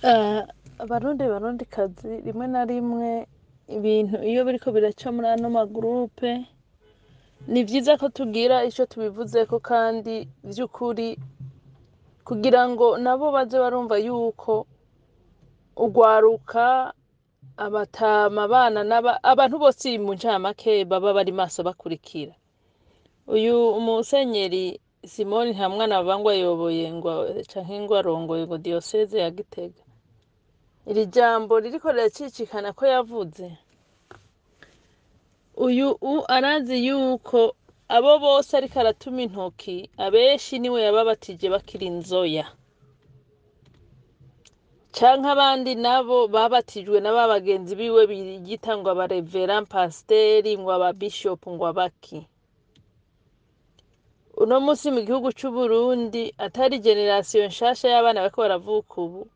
Abarundi kazi rimwe na rimwe ibintu iyo biriko biraca muri ano magurupe ni vyiza ko tugira ico tubivuzeko kandi vy'ukuri kugira ngo nabo baze barumva yuko urwaruka abatama abana abantu bose mu ncamake baba bari maso bakurikira. Uyu Musenyeri SIMON NTAMWANA bangwa yoboye canke ngo arongoye ngo diocese ya Gitega. Iri jambo ririko riracicikana ko yavuze. Uyu arazi yuko abo bose ariko aratuma intoki abenshi niwe yababatije bakiri inzoya. Canke abandi nabo babatijwe na bagenzi biwe bigita ngo aba reverend pasiteri ngo aba bishop ngo abaki. Uno musi mu gihugu c'u Burundi atari generation nshasha y'abana bariko baravuka ubu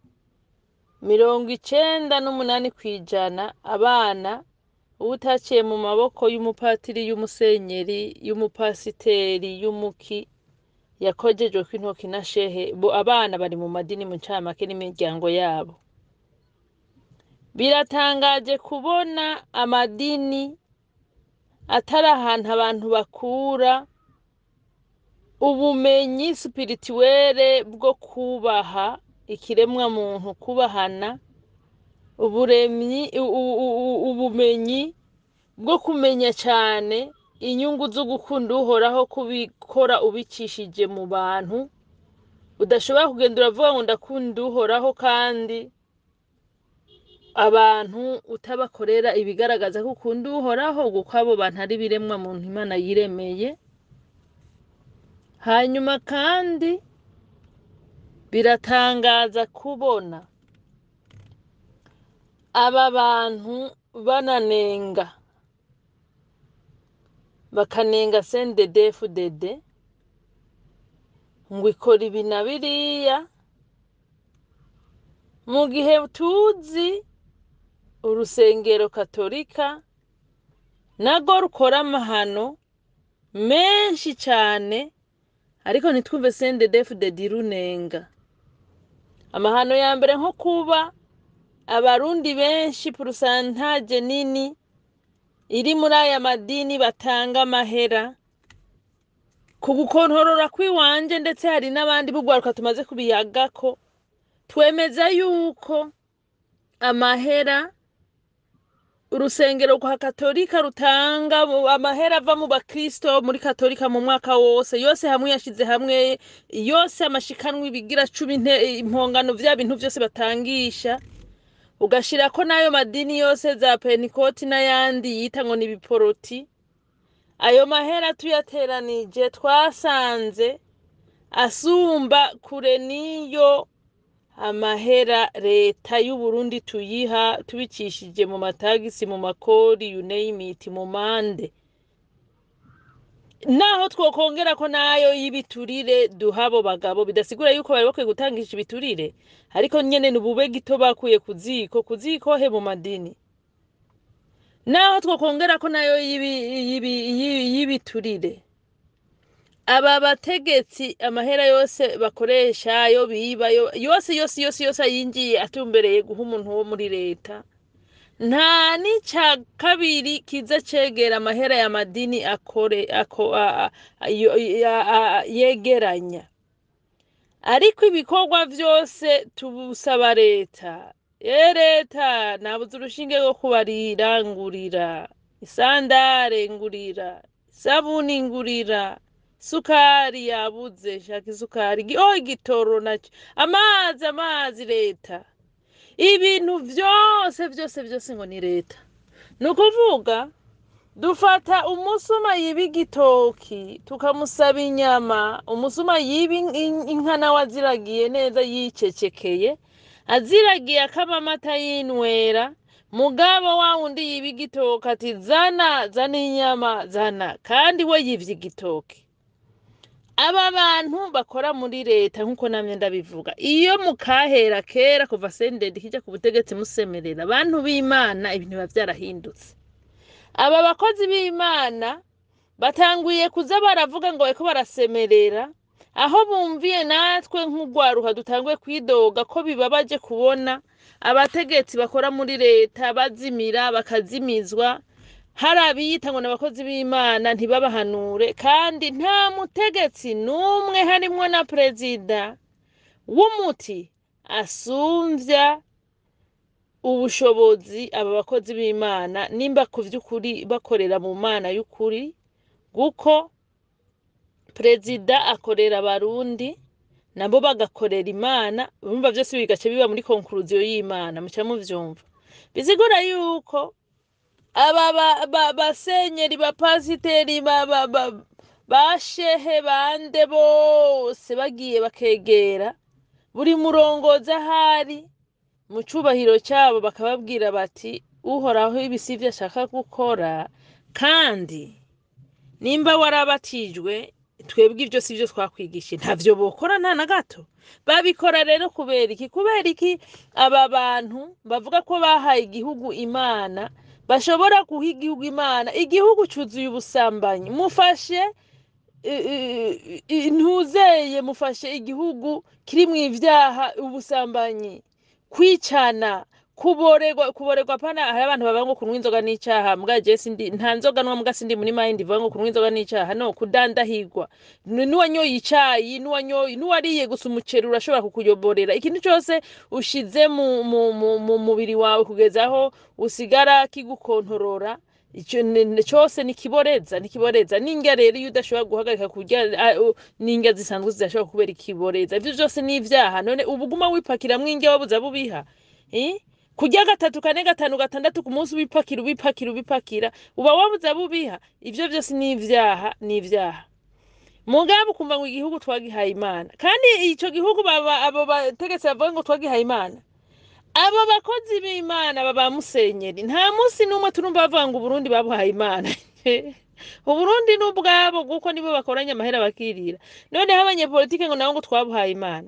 98% abana utaciye mu maboko y'umupatiri y'umusenyeri y'umupasiteri y'umuki yakojejwe kw'intoki na shehe bo abana bari mu madini mu ncamake n'imiryango yabo. Biratangaje kubona amadini atari ahantu abantu bakura ubumenyi spirituelle bwo kubaha ikiremwa muntu, kubahana ubumenyi bwo kumenya cyane inyungu zo gukunda uhoraho kubikora ubicishije mu bantu. Udashobora kugenda uravuga ngo ndakunda uhoraho kandi abantu utabakorera ibigaragaza ko ukunda uhoraho kuko abo bantu ari biremwa muntu Imana yiremeye. Hanyuma kandi biratangaza kubona aba bantu bananenga bakanenga CNDD FDD ngo ikora ibi na biriya mu gihe tuzi urusengero gatolika nago rukora amahano menshi cyane, ariko ntitwumve CNDD FDD runenga. Amahano ya mbere nko kuba abarundi benshi purusantaje nini iri muri aya madini batanga amahera ku gukontorora kwiwanje, ndetse hari n'abandi bugwaruka tumaze kubiyagako twemeza yuko amahera urusengero rwa gatolika rutanga amahera ava mu bakristo muri gatolika mu mwaka wose yose hamwe yashize hamwe yose amashikanwa ibigira 10 impongano vya bintu vyose batangisha, ugashira ko nayo madini yose za Pentecote n'ayandi yita ngo nibiporoti. Ayo mahera tuyateranije twasanze asumba kure niyo amahera leta y'u Burundi tuyiha tubicishije mu matagisi mu makori you name it mu mande. Naho twokongera ko nayo yibiturire duhabo bagabo bidasigura yuko bari bakwiye gutangisha ibiturire, ariko nyene nubube gito bakuye kuziko he mu madini. Naho twokongera ko nayo yibiturire aba bategetsi amahera yose bakoresha yo biba yose yinjiye atumbereye guha umuntu wo muri leta. Nta nica kabiri kiza cegera amahera ya madini yegeranya, ariko ibikorwa vyose tubusaba leta. Leta nabuze urushinge rwo kubarira ngurira isandare ngurira sabuni ngurira sukari yabuze shaka isukari igitoro naco amazi leta ibintu vyose ngo ni leta. Nukuvuga dufata umusuma yibigitoki tukamusaba inyama, umusuma yibi inkana waziragiye neza yicecekeye aziragiye akama amata yinwera, mugabo wa wundi yibigitoka ati zana inyama zana, kandi we yivye igitoki. Aba bantu bakora muri leta nkuko namye ndabivuga, iyo mukahera kera kuva CNDD kija ku butegetsi musemerera abantu b'Imana ibintu bavyarahindutse. Aba bakozi b'Imana batanguye kuza baravuga ngo bariko barasemerera aho bumviye natwe nk'ugwaruka dutangwe kwidoga ko bibabaje kubona abategetsi bakora muri leta bazimira bakazimizwa, hari abiyita ngo n'abakozi b'Imana ntibabahanure, kandi nta mutegetsi n'umwe harimwo na perezida w'umuti asumvya ubushobozi aba bakozi b'Imana nimba ku vy'ukuri bakorera mu Mana y'ukuri, guko perezida akorera abarundi nabo bagakorera Imana, bumva vyose bigace biba muri konkluziyo y'Imana, muca muvyumva. Bisigura yuko aba basenyeri bapasiteri bashehe bande bose bagiye bakegera buri murongozi ahari mu cubahiro cyabo bakababwira bati uhoraho ibisivyo ashaka gukora, kandi nimba warabatijwe twebwe ivyo sivyo twakwigisha, ntavyo bokora nta na gato. Babikora rero kubera iki aba bantu bavuga ko bahaye igihugu Imana bashobora guha igihugu Imana, igihugu cuzuye ubusambanyi, mufashe ntuzeye, mufashe igihugu kirimwo ivyaha, ubusambanyi, kwicana, kuborerwa pana. Hari abantu bavuga ngo kunywa inzoga n'icaha, mbwa je sindi, nta nzoga nwa mbwa sindi muri mind ivuga ngo kunywa inzoga n'icaha, no, kudandahirwa. Nuwanyoye icayi, nuwariye gusa umuceri urashobora kukuyoborera. Ikintu cyose ushize mu mubiri wawe kugezaho usigara kigukontorora, icyo cyose nikiboreza. Ninga rero iyo udashobora guhagarika kurya ninga zisanzwe zidashobora kubera ikiboreza, ivyo byose ni ivyaha. None ubuguma wipakiramwo inge wabuza bubiha, kurya 3, 4, 5, 6 ku munsi ubipakira uba wabuza bubiha. Ivyo byose ni ivyaha. Mugabe kumva ngo igihugu twagihaye Imana, kandi ico gihugu abo bategetse bavuga ngo twagihaye Imana, abo bakozi b'Imana baba musenyeri nta munsi numwe turumva bavuga ngo Burundi babuhaye Imana. Uburundi n'ubwabo guko nibo bakoranya amahera bakirira. Noneho abanyepolitike ngo nabo ngo twabuhaye Imana.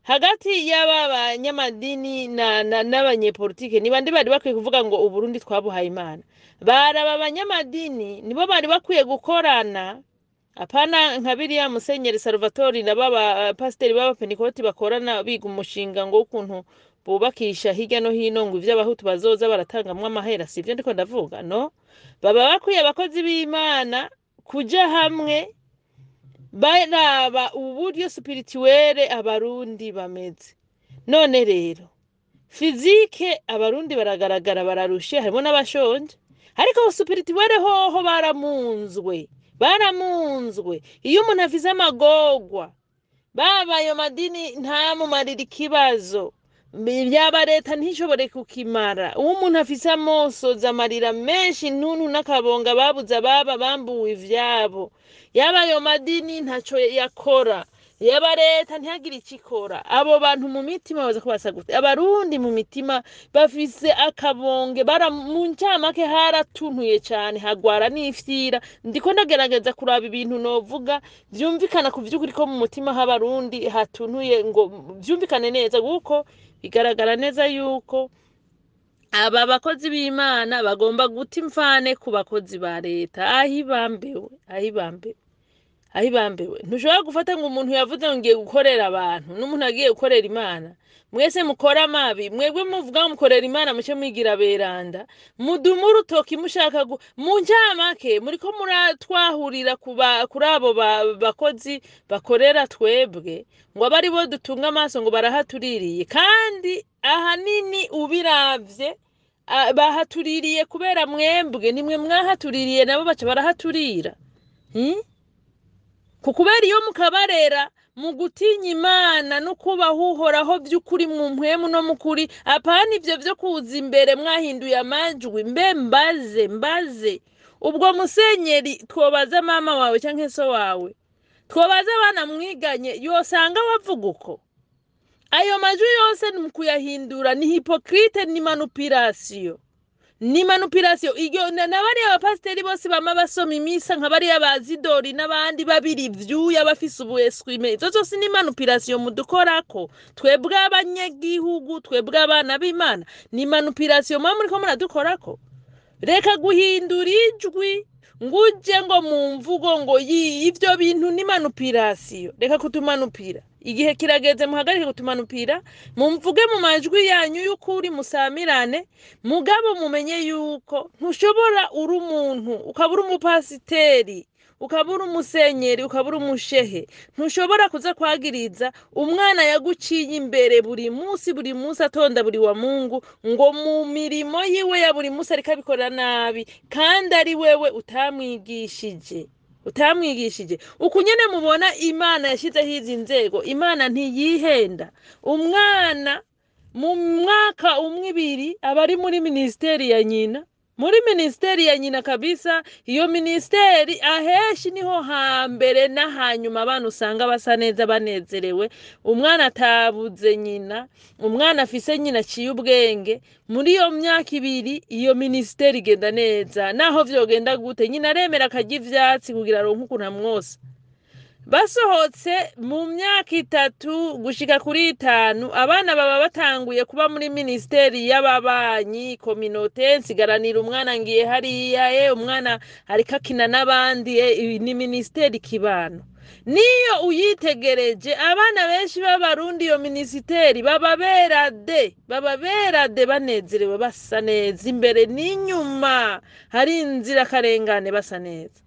Hagati y'aba banyamadini n'abanyepolitike ni bandi bari bakwiye kuvuga ngo Uburundi twabuhaye Imana. Baraba abanyamadini nibo bari bakwiye gukorana, apana nka biriya Musenyeri Salvatore n'aba pasiteri baba Pentecote bakorana biga umushinga ngo ukuntu bubakisha hirya no hino ngo ivy'abahutu bazoza baratangamwe amahera. Sivyo ndiko ndavuga, no. Baba bakwiye abakozi b'Imana kuja hamwe baraba uburyo spirituelle abarundi bameze. None rero fizike abarundi baragaragara bararushe, harimo n'abashonje, ariko spirituelle hoho baramunzwe. Iyo umuntu afize amagorwa, baba ayo madini ntamumarira ikibazo, byaba leta ntishobore kukimara. Uwo umuntu afise amosozi amarira menshi, ntuntu n'akabonga babuza baba bambuwe ivyabo, yaba ayo madini ntaco yakora, yaba leta ntiyagira ikikora. Abo bantu mu mitima baza kubasa gute? Abarundi mu mitima bafise akabonge, mu ncamake haratuntuye cyane, hagwara n'ifyira. Ndiko ndagerageza kuraba ibintu novuga vyumvikana ku vy'ukuri ko mu mutima h'abarundi hatuntuye, ngo vyumvikane neza, kuko bigaragara neza yuko aba bakozi b'Imana bagomba guta imfane ku bakozi ba leta. Ahibambewe. Ntushobora gufata ngo umuntu yavuze ngo ngiye gukorera abantu n'umuntu agiye gukorera Imana. Mwese mukora mabi, mwebwe muvuga mukorera Imana muce mwigira beranda, mudumura utoki mushaka mu ncamake muriko muratwahurira kuri abo bakozi bakorera twebwe, ngo abari bo dutunga amaso ngo barahatuririye. Kandi ahanini ubiravye bahatuririye kubera mwembwe nimwe mwahatuririye, nabo baca barahaturira. Kukubera iyo mukabarera mu gutinya Imana no kubaha uhoraho by'ukuri mu mpwemu no mukuri, apana ivyo vyo kuza imbere mwahinduye amajwi. Mbaze ubwo musenyeri twobaza mama wawe canke so wawe, twobaza abana mwiganye, yosanga wavuga uko? Ayo majwi yose nimukuyahindura ni hypocrite, ni manipulation. Iyo nabari abapasiteri bose bama basoma imisa nka bari abazidori n'abandi babiri vyuya bafise ubueswime. Izo zose ni manipulation mudukorako twebwe abanyagihugu, twebwe abana b'Imana. Ni manipulation mwa muriko muradukorako. Reka guhindura ijwi nguje ngo mu mvugo ngo ivyo bintu ni manipulation reka kutumanupira igihe kirageze muhagarike kutumanupira mumvuge mu majwi yanyu y'ukuri musamirane mugabo mumenye yuko ntushobora uri umuntu ukabura umupasiteri ukabura umusenyeri ukabura umushehe ntushobora kuza kwagiriza umwana yaguciye imbere buri munsi atonda buri wa Mungu ngo mu mirimo yiwe ya buri munsi ariko abikora nabi kandi ari wewe utamwigishije ukunyene mubona Imana yashizeho izi nzego Imana ntiyihenda umwana mu mwaka umwe ibiri abari muri ministeri ya nyina kabisa iyo ministeri aheshi niho hambere na hanyuma abantu usanga basa neza banezerewe umwana atabuze nyina umwana afise nyina ciye ubwenge muri iyo myaka ibiri iyo ministeri igenda neza naho vyogenda gute nyina aremera akagira ivyatsi kugira ronke ukuntu amwosa basohotse mu myaka 3 gushika kuri 5 abana baba batanguye kuba muri ministeri y'ababanyi communauté nsigaranira umwana ngiye hariya umwana ariko akina n'abandi ni ministeri kibano niyo uyitegereje abana benshi b'abarundi iyo ministeri baba berade banezerewe basa neza imbere n'inyuma hari inzira karengane basa neza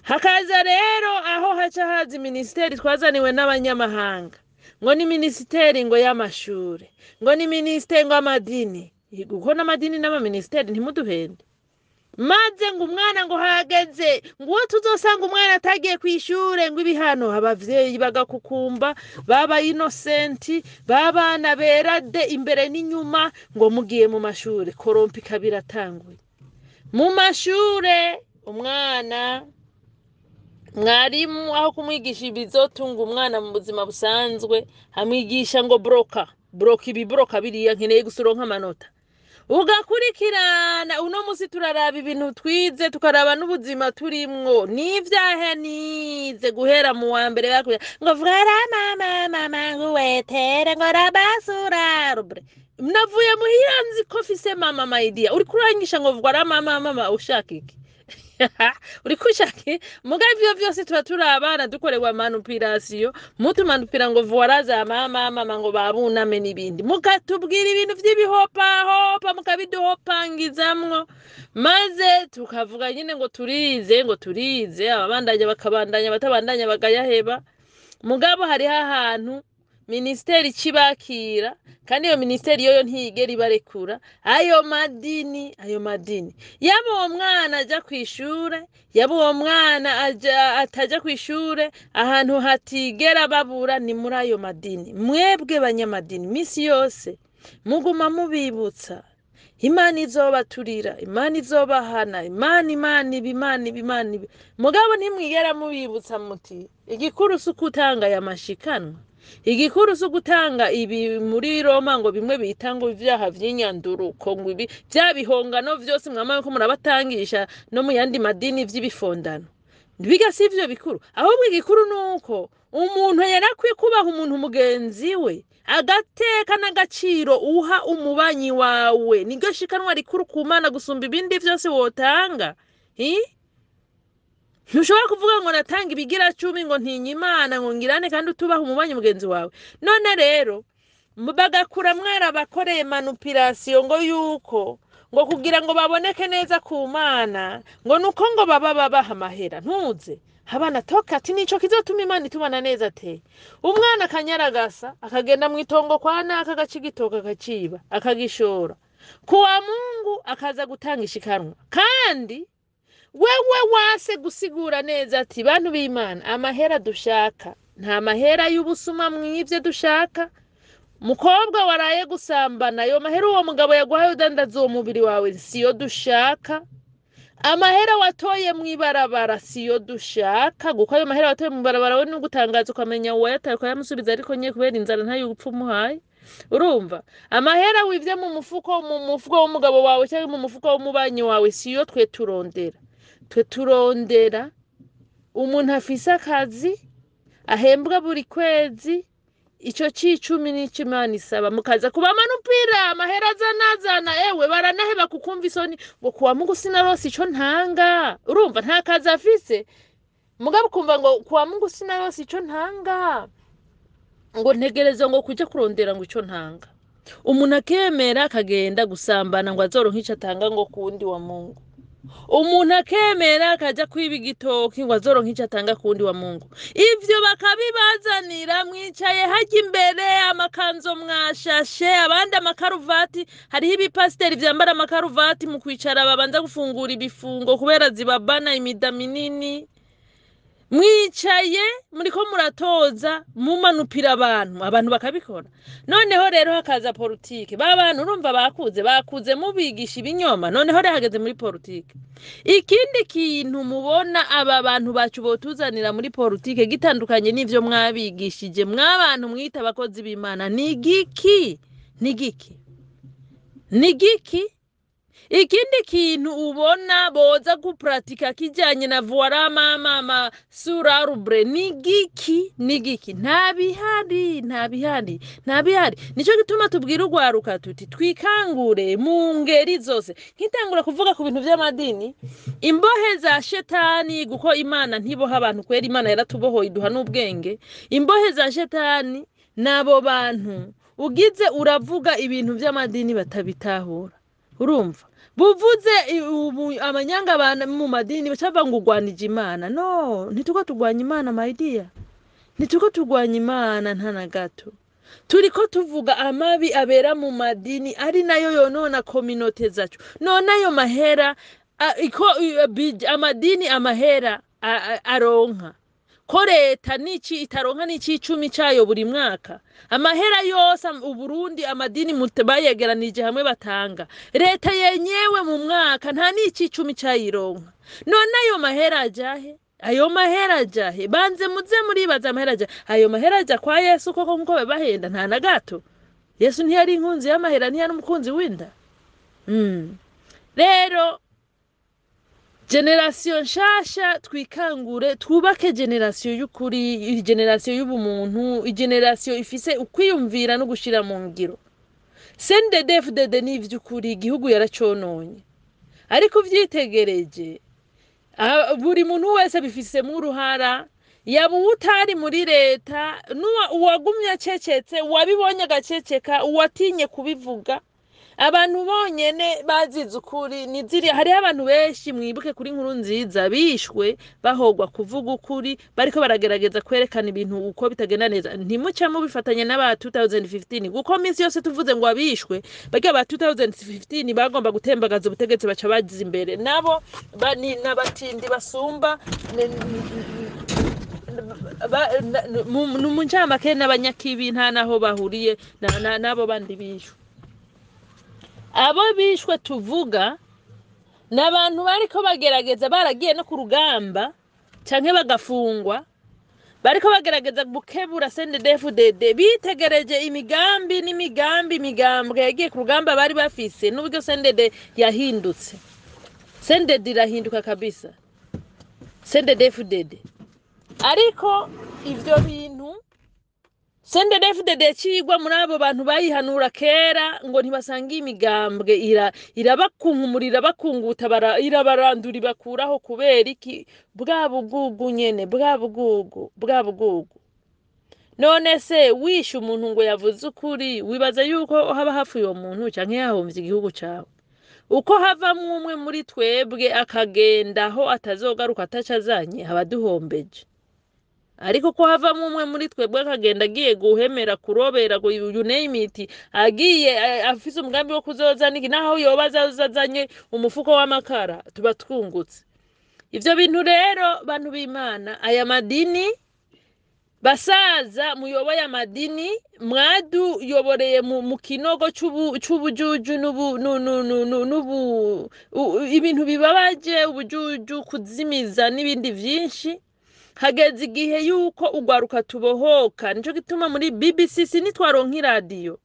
hakaza rero aho haca hazi ministeri twazaniwe n'abanyamahanga ngo ni ministeri ngo y'amashure ngo ni ministeri ngo amadini guko n'amadini n'amaministeri ntimuduhende maze ngo umwana ngo hageze ngo tuzosanga umwana atagiye kwishure ngo ibihano abavyeyi bagakukumba baba innocent babana berade imbere n'inyuma ngo mugiye mu mashure korompi kabiratanguye mu mashure umwana mwarimu aho kumwigisha ibizotunga umwana mu buzima busanzwe hamwigisha ngo broka biriya nkeneye gusuronka amanota ugakurikirana uno musi turaraba ibintu twize tukaraba n'ubuzima turimwo n'ivyahe nize guhera mu wa mbere bakuya ngo vwara mama nguwetere ngo rabasura rubre navuye muhira nzi ko fise mama maidia uri kuranyisha ngo vwara mama ushaka iki uri kushaki mugabe ivyo vyose tuba turabana dukorewa manipulation mutumanupira ngo voiraza mama ngo babuname n'ibindi mukatubwira ibintu vy'ibihopa mukabiduhopangizamwo maze tukavuga nyine ngo turize ababandanya bakabandanya batabandanya bagayaheba mugabo hari ahantu ministeri cibakira kandi iyo ministeri yoyo ntiyigera ibarekura ayo madini yabo uwo mwana aja kwishure yabo uwo mwana ataja kwishure ahantu hatigera babura ni muri ayo madini mwebwe banyamadini misi yose muguma mubibutsa Imana izobaturira Imana izobahana Imana ibi mugabo ntimwigera mubibutsa muti igikuru sukutanga ya mashikanwa igikuru so gutanga ibi muri Roma ngo bimwe bitango ivyaha vy'inyanduruko ngo ibi byabihongano vyose mwamaye ko murabatangisha no mu yandi madini vy'ibifondano biga sivyo bikuru ahubwo igikuru nuko umuntu yarakwiye kubaha umuntu mugenzi we agateka n'agaciro uha umubanyi wawe nigo shikanwa rikuru kumana gusumba ibindi vyose wotanga ntushobora kuvuga ngo natanga ibigira 10 ngo ntinyimana ngo ngirane kandi utubaha umubanyi mugenzi wawe none rero bagakura mwara bakoreye manipulation ngo yuko ngo kugira ngo baboneke neza ku Mana ngo nuko ngo babaha amahera ntuze abana toka ati nico kizotuma Imana itubana neza te umwana kanyaragasa akagenda mu itongo kwa naka gacigitoka kaciba akagishora kuwa Mungu akaza gutanga ishikanwa kandi wewe wase gusigura neza ati bantu b'Imana amahera dushaka nta mahera y'ubusuma mwivye dushaka mukobwa waraye gusambana yo mahera uwo mugabo yaguhaye udandaza uwo mubiri wawe siyo dushaka amahera watoye mwibarabara siyo dushaka guko ayo mahera watoye mwibarabara we n'ugutangaza ukamenya uwo yataye yamusubiza ariko nye kubera inzara ntayo gupfumuhaye urumva amahera wivye mu mufuko w'umugabo wawe cyangwa mu mufuko w'umubanyi wawe siyo twe turondera umuntu afise akazi ahembwa buri kwezi ico c'icumi n'ico Imana isaba mukaza kubamanupira amahera azanazana ewe baranaheba kukumva isoni ngo kuwa Mungu sinarose ico ntanga urumva nta kazi afise mugabo kumva ngo kuwa Mungu sinarose ico ntanga ngo ntegereza ngo kuja kurondera ngo ico ntanga umuntu akemera akagenda gusambana ngo azoronka ico atanga ngo kundi wa Mungu umuntu akemera akaja kwiba igitoki ngo azoronka ico atanga kundi wa Mungu ivyo bakabibazanira mwicaye hajya imbere amakanzo mwashashe abandi amakaruvati hariho ibipasiteri vyambara amakaruvati mu kwicara babanza gufungura ibifungo kubera zibabana imida minini mwicaye muriko muratoza mumanupira abantu bakabikora noneho rero hakaza politike babantu urumva bakuze mubigisha ibinyoma noneho rero hageze muri politike ikindi kintu mubona aba bantu bacu botuzanira muri politike gitandukanye n'ivyo mwabigishije mwabantu mwita abakozi b'Imana nigiki ikindi kintu ubona boza gupratika kijanye na voila mama sura rubre nigiki ntabihari nico gituma tubwira urwaruka tuti twikangure mu ngeri zose nkitangura kuvuga ku bintu by'amadini imbohe za shetani guko Imana ntiboha abantu kwera Imana yaratubohoye iduha n'ubwenge imbohe za shetani nabo bantu ugize uravuga ibintu by'amadini batabitahura urumva buvuze amanyanga bana mu madini bacava ngo ugwanije Imana no ntituko tugwanya Imana my dear ntituko tugwanya Imana ntana gato turiko tuvuga amabi abera mu madini ari nayo yonona community zacu none ayo mahera amadini amahera aronka ko leta niki itaronka niki 10 cayo buri mwaka amahera yose uburundi amadini bayegeranije hamwe batanga leta yenyewe mu mwaka nta niki 10 cayironka none ayo mahera ajahe banze muze muribaza amahera ayo mahera aja kwa Yesu koko nkuko babahenda nta na gato Yesu ntiyari inkunzi y'amahera ntiyari umukunzi winda rero generation nshasha twikangure twubake generation y'ukuri generation y'ubumuntu generation ifise ukwiyumvira no gushira mu ngiro CNDD FDD n'ivyukuri igihugu yaracononye ariko vyitegereje buri muntu wese bifise mu ruhara yaba utari muri leta uwagumye acecetse wabibonye agaceceka uwatinye kubivuga abantu bonyene bazize ukuri niziri hari abantu benshi mwibuke kuri nkuru nziza bishwe bahogwa kuvuga ukuri bariko baragerageza kwerekana ibintu uko bitagenda neza ntimuca mu bifatanye n'aba 2015 guko minsi yose tuvuze ngo abishwe bagiye ba 2015 bagomba gutembagaza ubutegetsi baca bagize imbere nabo n'abatindi basumba numunjamake n'abanyakibi nta naho bahuriye nabo bandi bishwe abo bishwe tuvuga n'abantu bariko bagerageza baragiye no ku rugamba canke bagafungwa bariko bagerageza gukebura CNDD FDD bitegereje imigambwe yagiye ku rugamba bari bafise n'ubwo CNDD yahindutse CNDD irahinduka kabisa CNDD FDD ariko ivyo bintu CNDD FDD cigwa muri abo bantu bayihanura kera ngo ntibasanga imigambwe irabakunkumurira bakunguta irabarandura bakuraho kubera iki bwa bugugu none se wishe umuntu ngo yavuze ukuri wibaza yuko haba hafu yo muntu canke yahomvye igihugu cawe uko hava umwe muri twebwe akagenda aho atazogaruka atacazanye haba duhombeje ariko ko hava umwe muri twebwe akagenda agiye guhemera kurobera go you name it agiye afise umugambi wo kuzozana iki naho yobaza azanye umufuko w'amakara tuba twungutse ivyo bintu rero bantu b'Imana aya madini basaza muyoboye amadini mwadu yoboreye mu kinogo c'ubujuju ibintu bibabaje ubujuju kuzimiza n'ibindi vyinshi hageze igihe yuko ugwaruka tubohoka nico gituma muri BBC nitwaronka iradiyo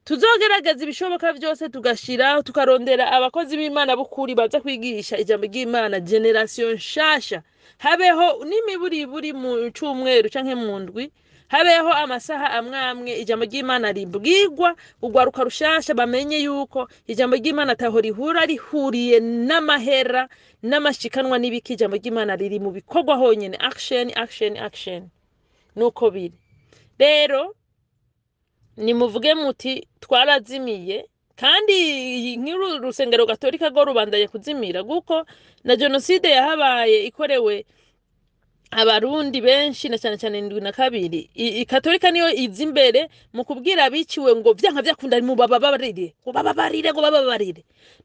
tuzogerageza ibishoboka byose tugashira tukarondera abakozi b'Imana bukuri baza kwigisha ijambo ry'Imana generation nshasha habeho n'imiburi mu cyumweru canke mu ndwi habeho amasaha amwamwe ijambo ry'Imana ribwirwa ugwaruka rushasha bamenye yuko ijambo ry'Imana ataho rihura rihuriye n'amahera n'amashikanwa n'ibiki ijambo ry'Imana riri mu bikorwa honyene action nuko biri rero nimuvuge muti twarazimiye kandi nk'iru rusengero gatolika go rubandaye kuzimira guko na genocide yahabaye ikorewe abarundi benshi na cyane cyane 72 katolika niyo izimbere mu kubwira abiciwe ngo vyanka vyakunda mu bababarire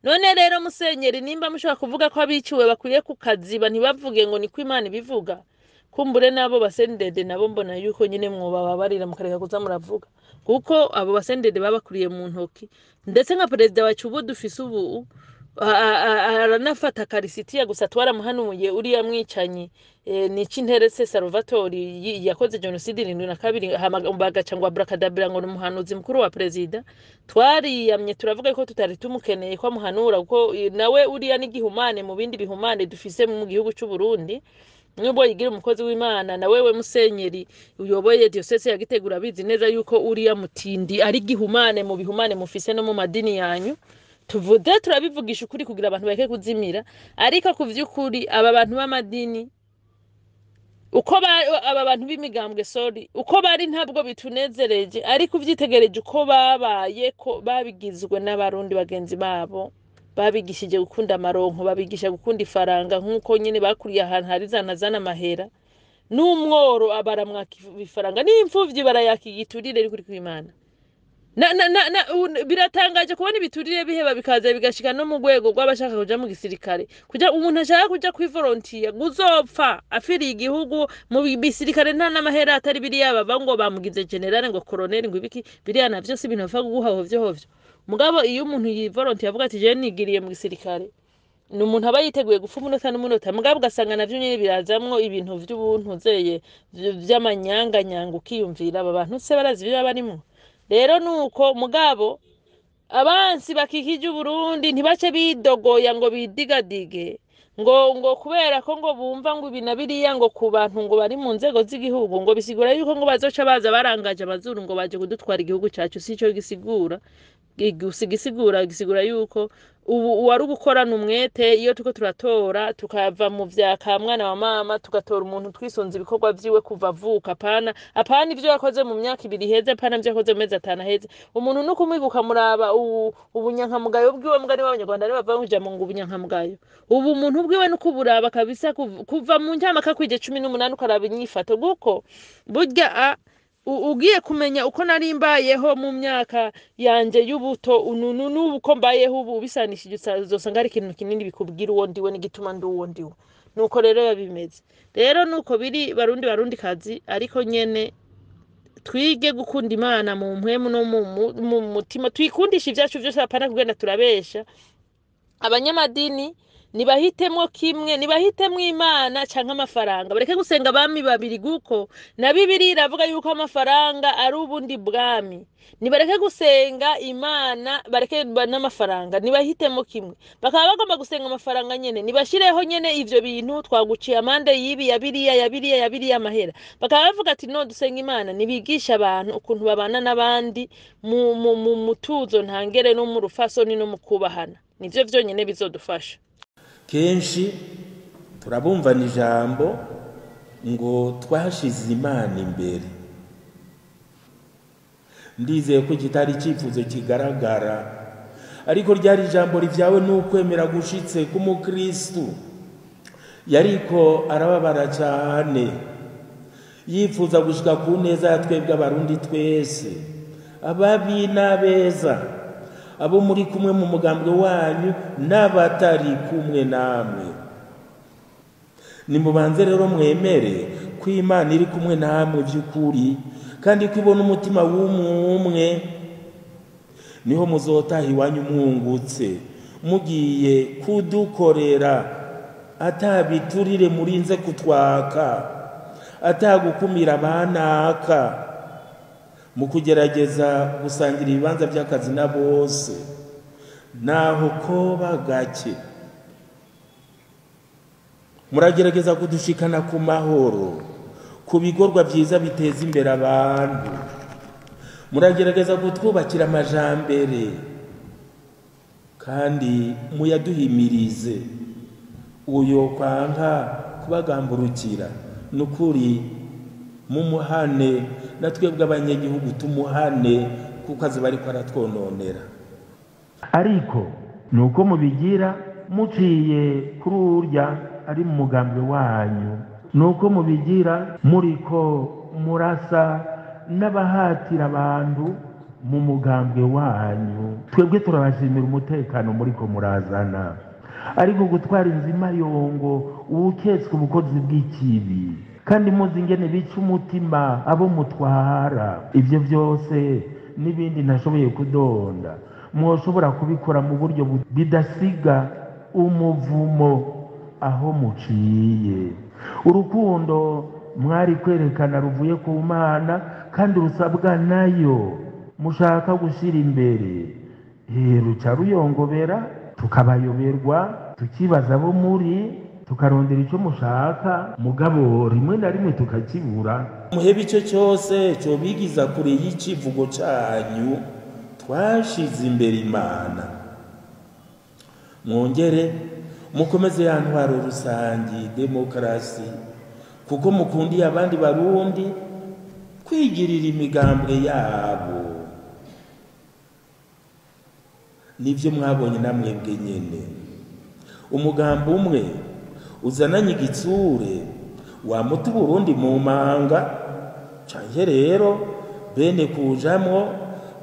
none rero musenyeri nimba mushaka kuvuga ko abiciwe bakwiye kukaziba ntibavuge ngo ni ko Imana ibivuga kumbure nabo basendede nabo mbona yuko nyine mwobababarira mukareka kuza muravuga kuko abo basendede babakuriye mu ntoki ndetse nka president wacu ubu dufise ubu aranafata karisitiya gusa twaramuhanuye uri yamwicanye ni cinterese Salvatori yakoze genocide 72 bagaca ngo abrakadabra ngo umuhanuzi mukuru wa president twariyamye turavuga ko tutari tumukeneye ko muhanura kuko nawe uri ya n'igihumane mu bindi bihumane dufise mu gihugu cy'u Burundi Nibo yigira umukozi w'Imana na wewe musenyeri uyoboye diocese ya Gitega urabizi neza yuko uri ya mutindi ari gihumane mu bihumane mufise no mu madini yanyu tuvude turabivugisha ukuri kugira abantu bake kuzimira ariko kuvyukuri aba bantu b'amadini uko aba bantu b'imigambwe uko bari ntabwo bitunezereje ariko uvyitegereje uko babaye ko babigizwe n'abarundi bagenzi babo babigishije gukunda amaronko babigisha gukunda ifaranga nkuko nyine bakuriye ahantu hari zana amahera n'umworo abaramwaka ifaranga n'imfuvyi barayakigiturire kuri kw'Imana biratangaje kubona ibiturire biheba bikaza bigashika no mu rwego rw'abashaka kuja mu gisirikare kuja umuntu ashaka kuja kwivolontiya guzopfa afiriye igihugu mu bisirikare nta n'amahera atari biriya bava ngo bamugize generale ngo colonel ngo ibiki biriya navyo si ibintu bapfa guha hovyo mugabo iyo umuntu yivolontiya avuga ati je nigiriye mu gisirikare ni umuntu aba yiteguye gupfa umunota n'umunota mugabo ugasanga navyo nyine birazamwo ibintu vy'ubuntu zeye vy'amanyanganyanga ukiyumvira aba bantu se barazi byo barimo rero nuko mugabo abansi bakikije Burundi ntibace bidogoya ngo bidigadige ngo kubera ko ngo bumva ngo ibinabiriya ngo ku bantu ngo bari mu nzego z'igihugu ngo bisigura yuko ngo bazoca baza barangaje abazuru ngo baje kudutwara igihugu cyacu sico gisigura gisigura yuko ubu wari gukorana umwete iyo tuko turatora tukava mu vya kamwana wa mama tugatora umuntu twisonze ibikorwa vyiwe kuva avuka apana ivyo yakoze mu myaka 2 heze apana ivyo yakoze mu mezi 5 heze umuntu nuko umwiguka muraba ubunyankamugayo bwiwe mugani w'abanyarwanda ari bava ngo ngo ubunyankamugayo ubu umuntu bwiwe nuko buraba kabisa kuva mu njama kakwije 18 ukaraba inyifato guko burya ugiye kumenya uko narimbayeho mu myaka yanje y'ubuto nuko mbayeho ubu bisanishije uzosanga ari ikintu kinini bikubwira uwo ndiwe n'igituma nduwo ndiwe nuko rero babimeze rero nuko biri barundi kazi ariko nyene twige gukunda Imana mu mpwemu no mu mutima twikundisha ivyacu vyose apana kugenda turabesha abanyamadini nibahitemo kimwe nibahitemo Imana canke amafaranga bareke gusenga bami babiri guko na Bibiliya iravuga yuko amafaranga ari ubundi bwami nibareke gusenga Imana bareke n'amafaranga nibahitemo kimwe bakaba bagomba gusenga amafaranga nyene nibashireho nyene ivyo bintu twaguciye amande yibi yabiriya amahera bakaba bavuga ati no dusenga Imana nibigisha abantu ukuntu babana n'abandi mu mutuzo ntangere no mu rufasoni no mu kubahana nivyo vyonyene bizodufasha kenshi turabumva n'ijambo ngo twashize Imana imbere ndizeye ko kitari cyifuzo kigaragara ariko ryari ijambo rivyawe n'ukwemera gushitse k'umukristo yariko arababara cyane yifuza gushika ku neza ya twebwe abarundi twese ababi n'abeza abo muri kumwe mu mugambwe wanyu n'abatari kumwe namwe nimubanze rero mwemere ko Imana iri kumwe namwe by'ukuri kandi kwibona umutima w'umwe niho muzotaha iwanyu mwungutse mugiye kudukorera atabiturire murinze kutwaka atagukumira abanaka mu kugerageza gusangira ibibanza by'akazi na bose naho koba gake muragerageza kudushikana ku mahoro ku bikorwa byiza biteza imbere abantu, muragerageza kutwubakira amajambere kandi muyaduhimirize. Uyo kwanka kubagamburukira nukuri mumuhane, natwebwe abanyagihugu tumuhane kuko azi bariko aratwononera. Ariko nuko mubigira muciye kuri urya ari mu mugambi wanyu, nuko mubigira muriko murasa n'abahatira abantu mu mugambi wanyu. Twebwe turabashimira umutekano muriko murazana, ariko gutwara inzima yongo uketswe ubukozi bw'ikibi kandi muzi ingene bica umutima abo mutwara. Ivyo byose n'ibindi ntashoboye kudonda mwoshobora kubikora mu buryo bidasiga umuvumo aho muciye. Urukundo mwari kwerekana ruvuye ku Mana kandi rusabwa nayo mushaka gushira imbere, ruca ruyongobera tukabayoberwa, tukibaza abo muri, tukarondera icyo mushaka, mugabo rimwe na rimwe tukakibura. Muhebe icyo cyose cyo bigiza kure y'icivugo cyanyu, twashize imbere Imana. Mwongere mukomeze ya ntwaro rusangi demokarasi, kuko mukundiye abandi barundi kwigirira imigambwe yabo. Nivyo mwabonye namwebwe nyene, umugambo umwe uzananye igitsure wamuta Burundi mu manga, canke rero bene kujamwo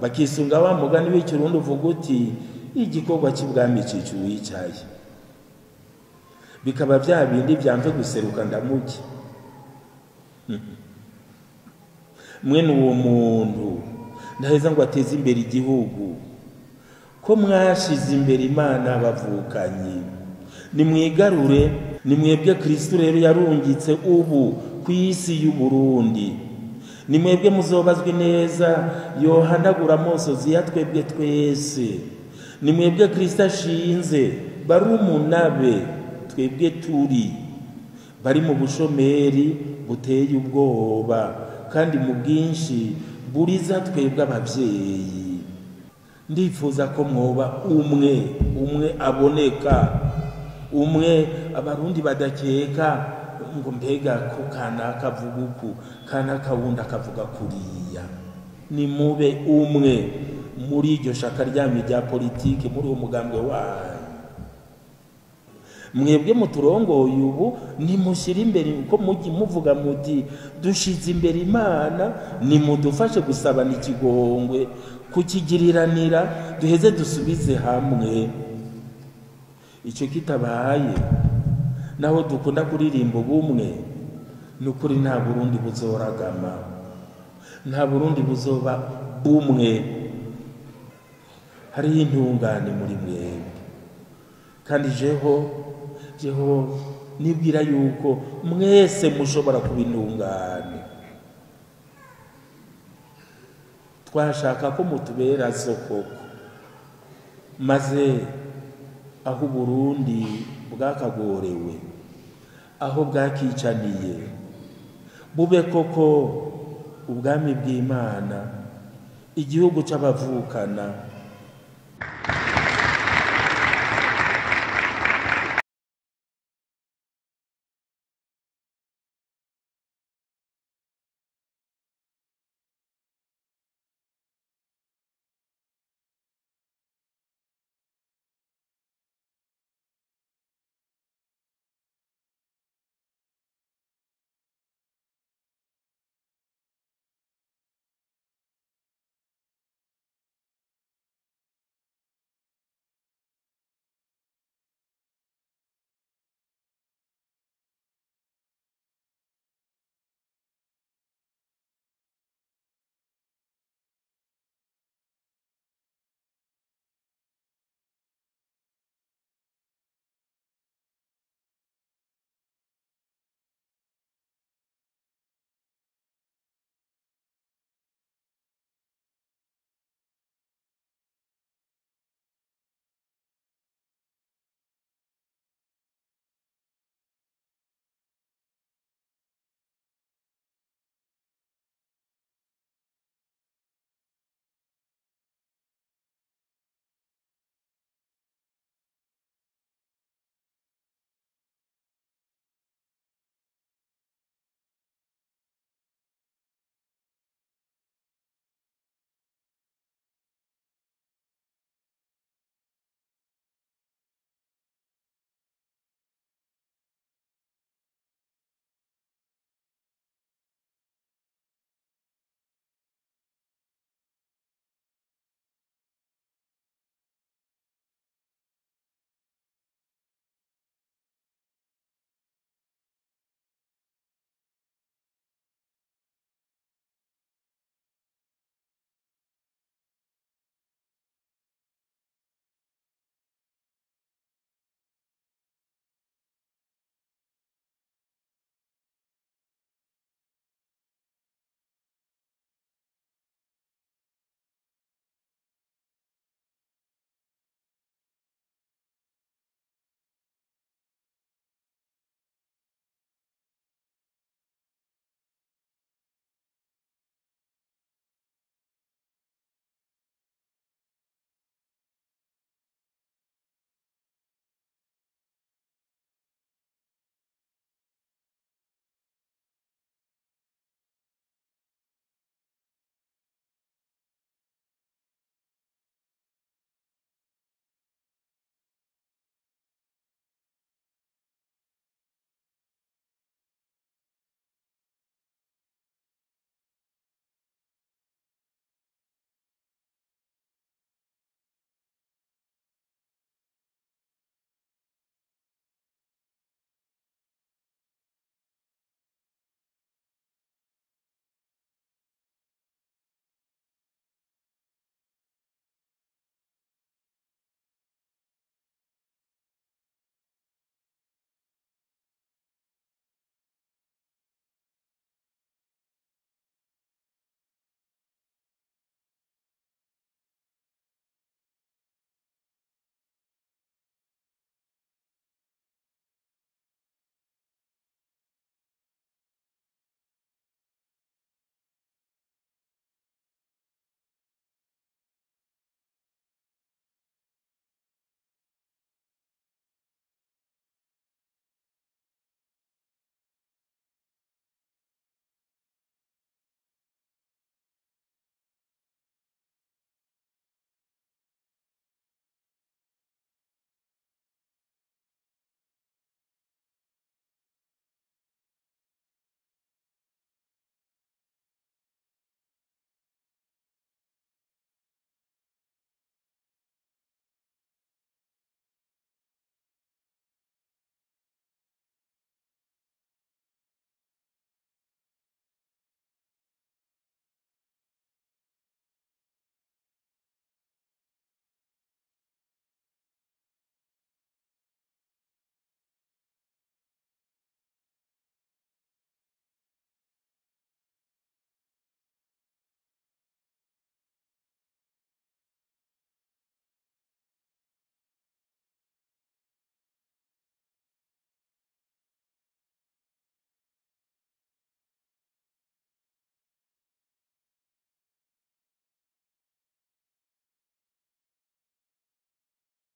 bakisunga wa mugani w'ikirundi uvuga uti igikorwa cy'ibwami cicu wicaye, bikaba bya bindi byamve guseruka ndamuke. Mwene uwo muntu ndaheza ngo ateze imbere igihugu, ko mwashize imbere Imana bavukanyi. Nimwigarure, nimwebwe Kristo rero yarungitse ubu ku isi y'u Burundi. Nimwebwe muzobazwe neza yohanagura amosozi ya twebwe twese. Nimwebwe Kristo ashinze barumunabe twebwe turi bari mu bushomeri buteye ubwoba kandi mu bwinshi buriza twebwe abavyeyi. Ndifuza ko mwoba umwe aboneka, umwe abarundi badakeka ngo mbega ko kana kavuga uku kana kawunda kavuga kuriya. Ni mube umwe muri iryo shaka ryami rya politike, muri uwo mugambwe wanyu. Mwebwe muturongoye ubu nimushira imbere uko muvuga muti dushize imbere Imana, nimudufashe gusabana ikigongwe, kukigiriranira, duheze dusubize hamwe. Icyo kitabaye naho dukunda kuririmba ubumwe, nukuri nta Burundi buzoragama, nta Burundi buzoba bumwe. Hari intungane muri mwebwe, kandi jeho nibwira yuko mwese mushobora kuba intungane. Twashaka ko mutubera soko, maze aho Burundi bwakagorewe, aho bwakicaniye, bube koko ubwami bw'Imana, igihugu c'abavukana,